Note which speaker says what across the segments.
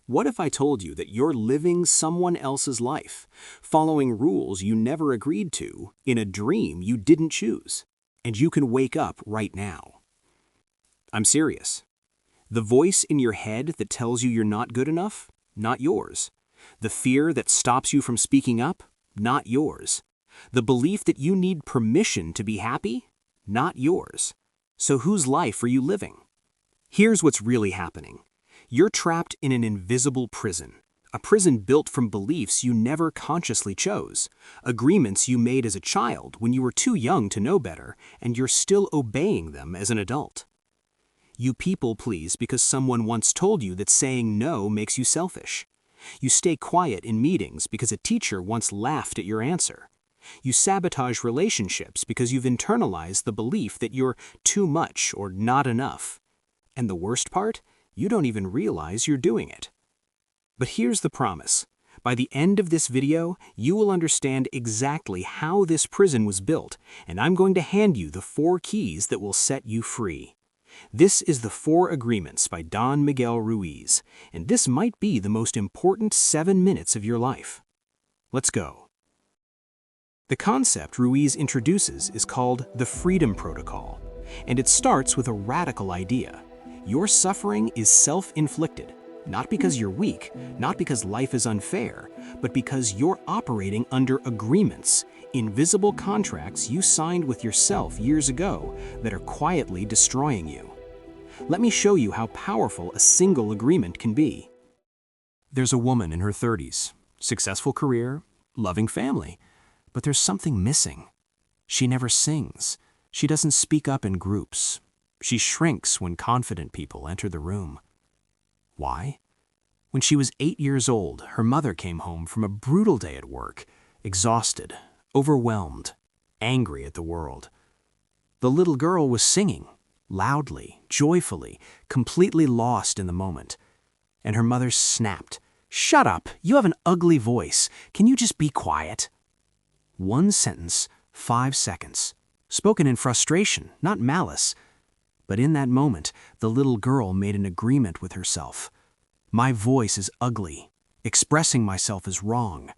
Speaker 1: What if I told you that you're living someone else's life, following rules you never agreed to, in a dream you didn't choose, and you can wake up right now? I'm serious. The voice in your head that tells you you're not good enough, not yours. The fear that stops you from speaking up, not yours. The belief that you need permission to be happy, not yours. So whose life are you living? Here's what's really happening. You're trapped in an invisible prison, a prison built from beliefs you never consciously chose, agreements you made as a child when you were too young to know better, and you're still obeying them as an adult. You people please because someone once told you that saying no makes you selfish. You stay quiet in meetings because a teacher once laughed at your answer. You sabotage relationships because you've internalized the belief that you're too much or not enough. And the worst part? You don't even realize you're doing it. But here's the promise. By the end of this video, you will understand exactly how this prison was built, and I'm going to hand you the 4 keys that will set you free. This is the 4 Agreements by Don Miguel Ruiz, and this might be the most important 7 minutes of your life. Let's go. The concept Ruiz introduces is called the Freedom Protocol, and it starts with a radical idea. Your suffering is self-inflicted, not because you're weak, not because life is unfair, but because you're operating under agreements, invisible contracts you signed with yourself years ago that are quietly destroying you. Let me show you how powerful a single agreement can be. There's a woman in her 30s, successful career, loving family, but there's something missing. She never sings. She doesn't speak up in groups. She shrinks when confident people enter the room. Why? When she was 8 years old, her mother came home from a brutal day at work, exhausted, overwhelmed, angry at the world. The little girl was singing, loudly, joyfully, completely lost in the moment. And her mother snapped, "Shut up, you have an ugly voice. Can you just be quiet?" 1 sentence, 5 seconds, spoken in frustration, not malice. But in that moment, the little girl made an agreement with herself. My voice is ugly. Expressing myself is wrong.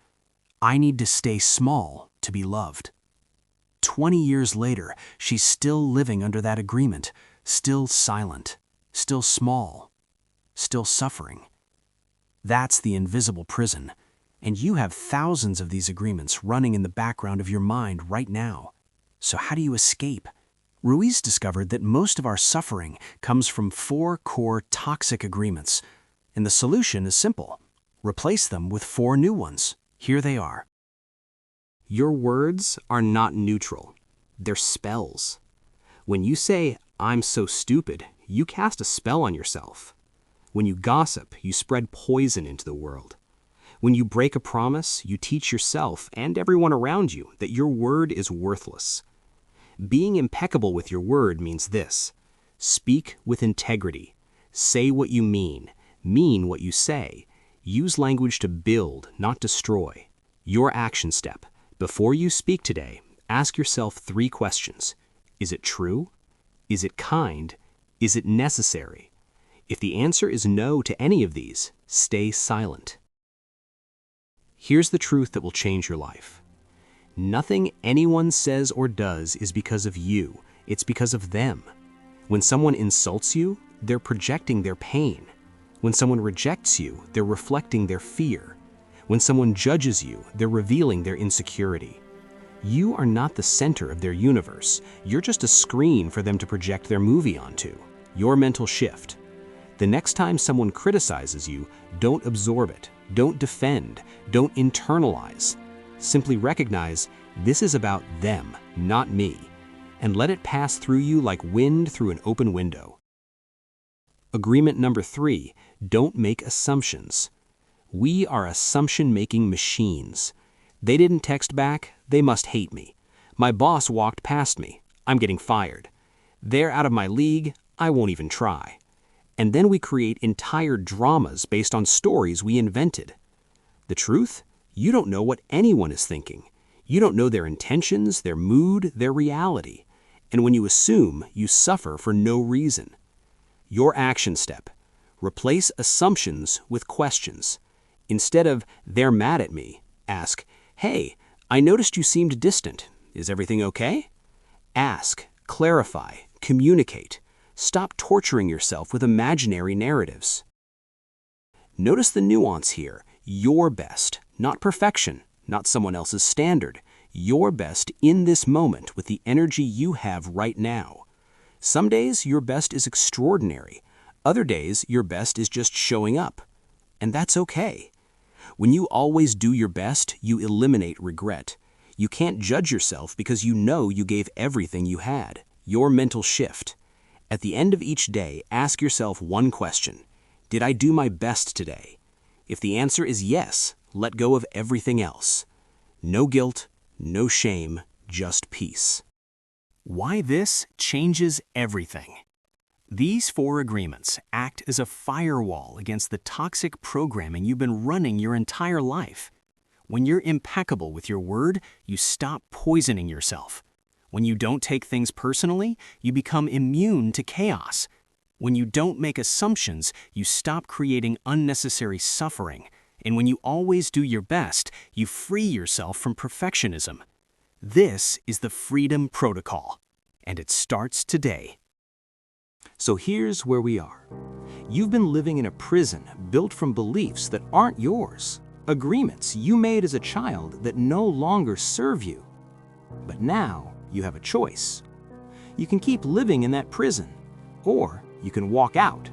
Speaker 1: I need to stay small to be loved. 20 years later, she's still living under that agreement, still silent, still small, still suffering. That's the invisible prison, and you have thousands of these agreements running in the background of your mind right now. So how do you escape? Ruiz discovered that most of our suffering comes from 4 core toxic agreements, and the solution is simple. Replace them with 4 new ones. Here they are. Your words are not neutral. They're spells. When you say, "I'm so stupid," you cast a spell on yourself. When you gossip, you spread poison into the world. When you break a promise, you teach yourself and everyone around you that your word is worthless. Being impeccable with your word means this: speak with integrity, say what you mean what you say, use language to build, not destroy. Your action step: before you speak today, ask yourself 3 questions. Is it true? Is it kind? Is it necessary? If the answer is no to any of these, stay silent. Here's the truth that will change your life. Nothing anyone says or does is because of you. It's because of them. When someone insults you, they're projecting their pain. When someone rejects you, they're reflecting their fear. When someone judges you, they're revealing their insecurity. You are not the center of their universe. You're just a screen for them to project their movie onto. Your mental shift. The next time someone criticizes you, don't absorb it. Don't defend. Don't internalize. Simply recognize, this is about them, not me, and let it pass through you like wind through an open window. Agreement number 3, don't make assumptions. We are assumption-making machines. They didn't text back, they must hate me. My boss walked past me, I'm getting fired. They're out of my league, I won't even try. And then we create entire dramas based on stories we invented. The truth? You don't know what anyone is thinking. You don't know their intentions, their mood, their reality. And when you assume, you suffer for no reason. Your action step: Replace assumptions with questions. Instead of, "They're mad at me," ask, "Hey, I noticed you seemed distant. Is everything okay?" Ask, clarify, communicate. Stop torturing yourself with imaginary narratives. Notice the nuance here. Your best, not perfection, not someone else's standard. Your best in this moment with the energy you have right now. Some days your best is extraordinary. Other days your best is just showing up. And that's okay. When you always do your best, you eliminate regret. You can't judge yourself because you know you gave everything you had. Your mental shift. At the end of each day, ask yourself one question. Did I do my best today? If the answer is yes, let go of everything else. No guilt, no shame, just peace.
Speaker 2: Why this changes everything. These 4 agreements act as a firewall against the toxic programming you've been running your entire life. When you're impeccable with your word, you stop poisoning yourself. When you don't take things personally, you become immune to chaos. When you don't make assumptions, you stop creating unnecessary suffering. And when you always do your best, you free yourself from perfectionism. This is the Freedom Protocol, and it starts today.
Speaker 1: So here's where we are. You've been living in a prison built from beliefs that aren't yours, agreements you made as a child that no longer serve you. But now you have a choice. You can keep living in that prison, or you can walk out.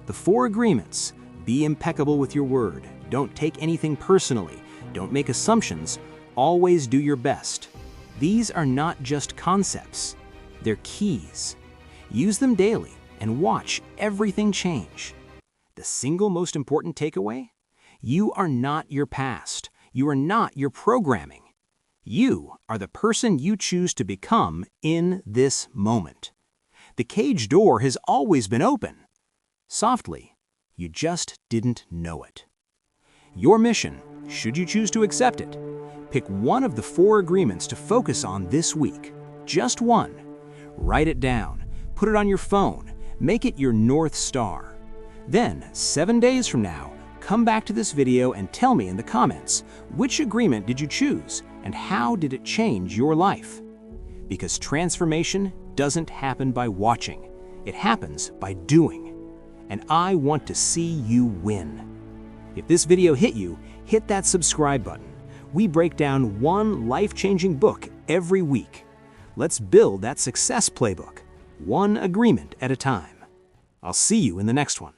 Speaker 1: The 4 agreements: be impeccable with your word, don't take anything personally, don't make assumptions, always do your best. These are not just concepts, they're keys. Use them daily and watch everything change. The single most important takeaway? You are not your past. You are not your programming. You are the person you choose to become in this moment. The cage door has always been open. Softly, you just didn't know it. Your mission, should you choose to accept it, pick one of the 4 agreements to focus on this week. Just one. Write it down. Put it on your phone. Make it your North Star. Then, 7 days from now, come back to this video and tell me in the comments, which agreement did you choose and how did it change your life? Because transformation doesn't happen by watching. It happens by doing. And I want to see you win. If this video hit you, hit that subscribe button. We break down one life-changing book every week. Let's build that success playbook, one agreement at a time. I'll see you in the next one.